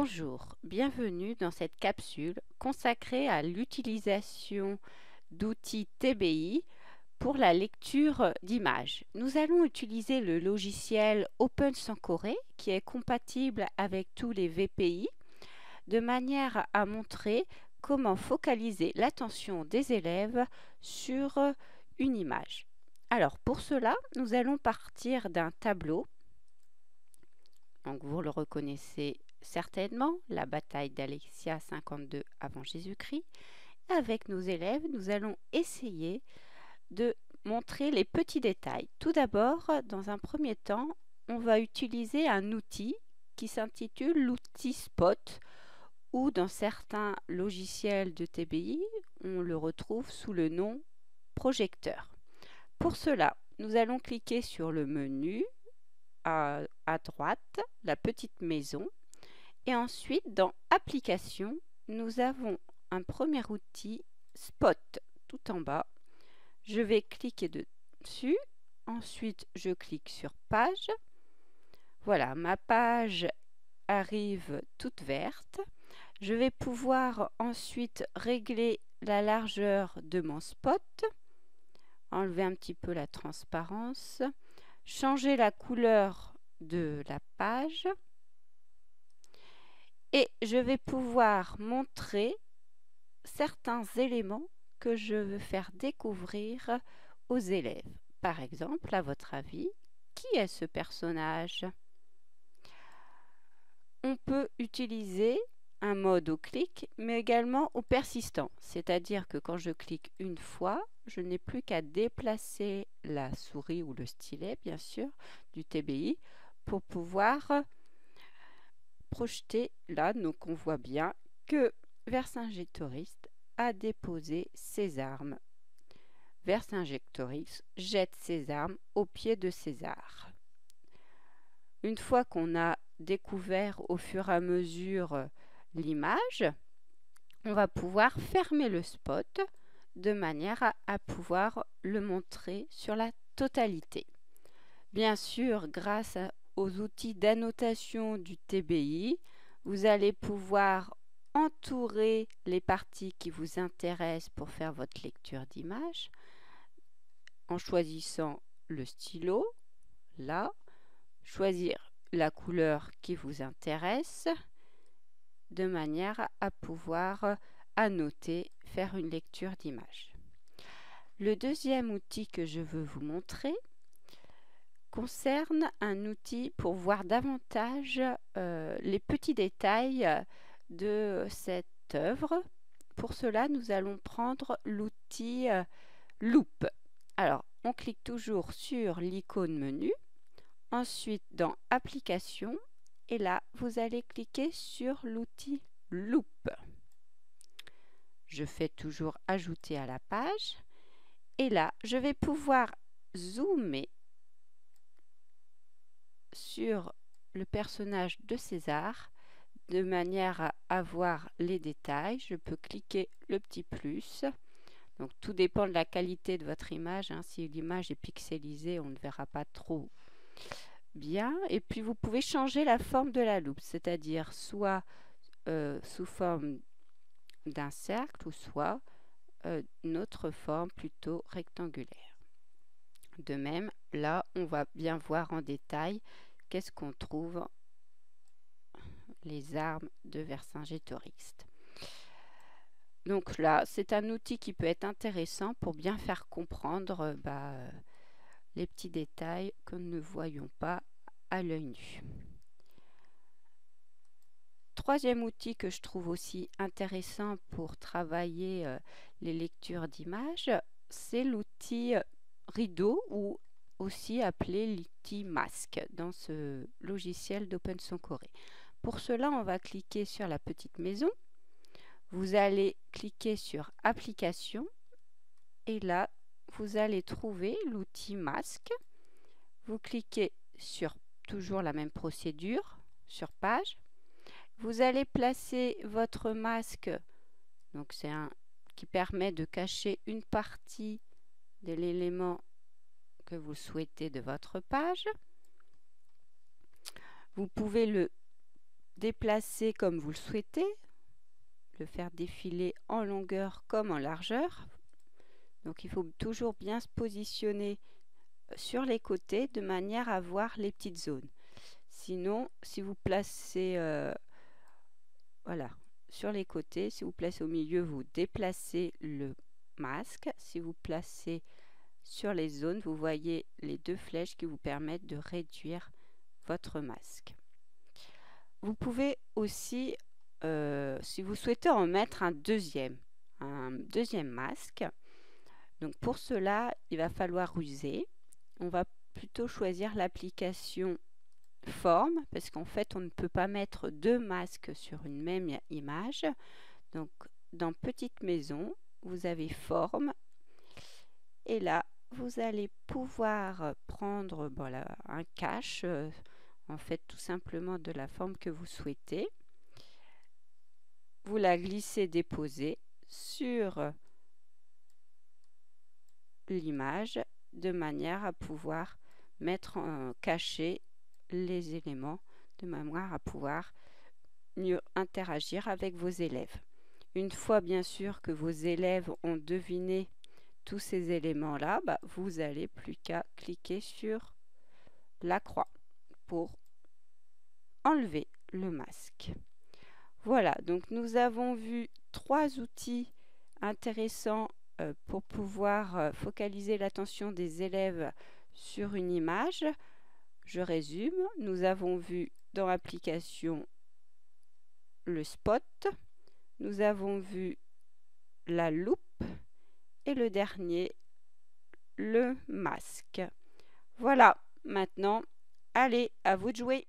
Bonjour, bienvenue dans cette capsule consacrée à l'utilisation d'outils TBI pour la lecture d'images. Nous allons utiliser le logiciel OpenSankore qui est compatible avec tous les VPI de manière à montrer comment focaliser l'attention des élèves sur une image. Alors pour cela, nous allons partir d'un tableau. Donc vous le reconnaissez certainement, la bataille d'Alexia 52 avant Jésus-Christ. Avec nos élèves, nous allons essayer de montrer les petits détails. Tout d'abord, dans un premier temps, on va utiliser un outil qui s'intitule l'outil Spot, ou dans certains logiciels de TBI, on le retrouve sous le nom projecteur. Pour cela, nous allons cliquer sur le menu à droite, la petite maison, et ensuite dans Applications, nous avons un premier outil Spot tout en bas. Je vais cliquer dessus, ensuite je clique sur Page. Voilà, ma page arrive toute verte. Je vais pouvoir ensuite régler la largeur de mon spot, enlever un petit peu la transparence, changer la couleur de la page et je vais pouvoir montrer certains éléments que je veux faire découvrir aux élèves. Par exemple, à votre avis, qui est ce personnage? On peut utiliser un mode au clic, mais également au persistant. C'est-à-dire que quand je clique une fois, je n'ai plus qu'à déplacer la souris ou le stylet, bien sûr, du TBI pour pouvoir projeter là. Donc on voit bien que Vercingétorix a déposé ses armes. Vercingétorix jette ses armes au pied de César. Une fois qu'on a découvert au fur et à mesure l'image, on va pouvoir fermer le spot de manière à pouvoir le montrer sur la totalité. Bien sûr, grâce aux outils d'annotation du TBI, vous allez pouvoir entourer les parties qui vous intéressent pour faire votre lecture d'image en choisissant le stylo, là, choisir la couleur qui vous intéresse, de manière à pouvoir annoter, faire une lecture d'image. Le deuxième outil que je veux vous montrer concerne un outil pour voir davantage les petits détails de cette œuvre. Pour cela, nous allons prendre l'outil Loupe. Alors, on clique toujours sur l'icône menu, ensuite dans Applications, et là, vous allez cliquer sur l'outil Loupe. Je fais toujours Ajouter à la page. Et là, je vais pouvoir zoomer sur le personnage de César de manière à voir les détails. Je peux cliquer le petit plus. Donc, tout dépend de la qualité de votre image. Si l'image est pixelisée, on ne verra pas trop bien. Et puis vous pouvez changer la forme de la loupe, c'est-à-dire soit sous forme d'un cercle ou soit une autre forme plutôt rectangulaire. De même, là, on va bien voir en détail qu'est-ce qu'on trouve, les armes de Vercingétorix. Donc là, c'est un outil qui peut être intéressant pour bien faire comprendre les petits détails que nous ne voyons pas à l'œil nu. Troisième outil que je trouve aussi intéressant pour travailler les lectures d'images, c'est l'outil rideau ou aussi appelé l'outil masque dans ce logiciel d'OpenSankore. Pour cela, on va cliquer sur la petite maison. Vous allez cliquer sur Applications et là, vous allez trouver l'outil masque. Vous cliquez sur toujours la même procédure, sur Page. Vous allez placer votre masque, donc c'est un qui permet de cacher une partie de l'élément que vous souhaitez de votre page. Vous pouvez le déplacer comme vous le souhaitez, le faire défiler en longueur comme en largeur. Donc il faut toujours bien se positionner sur les côtés de manière à voir les petites zones. Sinon, si vous placez voilà, sur les côtés, si vous placez au milieu, vous déplacez le masque. Si vous placez sur les zones, vous voyez les deux flèches qui vous permettent de réduire votre masque. Vous pouvez aussi, si vous souhaitez, en mettre un deuxième masque. Donc pour cela, il va falloir user. On va plutôt choisir l'application forme, parce qu'en fait, on ne peut pas mettre deux masques sur une même image. Donc dans Petite Maison, vous avez forme. Et là, vous allez pouvoir prendre voilà, un cache, en fait tout simplement de la forme que vous souhaitez. Vous la glissez, déposez sur l'image de manière à pouvoir cacher les éléments, de manière à pouvoir mieux interagir avec vos élèves. Une fois bien sûr que vos élèves ont deviné tous ces éléments-là, vous n'allez plus qu'à cliquer sur la croix pour enlever le masque. Voilà, donc nous avons vu 3 outils intéressants pour pouvoir focaliser l'attention des élèves sur une image. Je résume, nous avons vu dans l'application le spot, nous avons vu la loupe et le dernier, le masque. Voilà, maintenant, allez, à vous de jouer.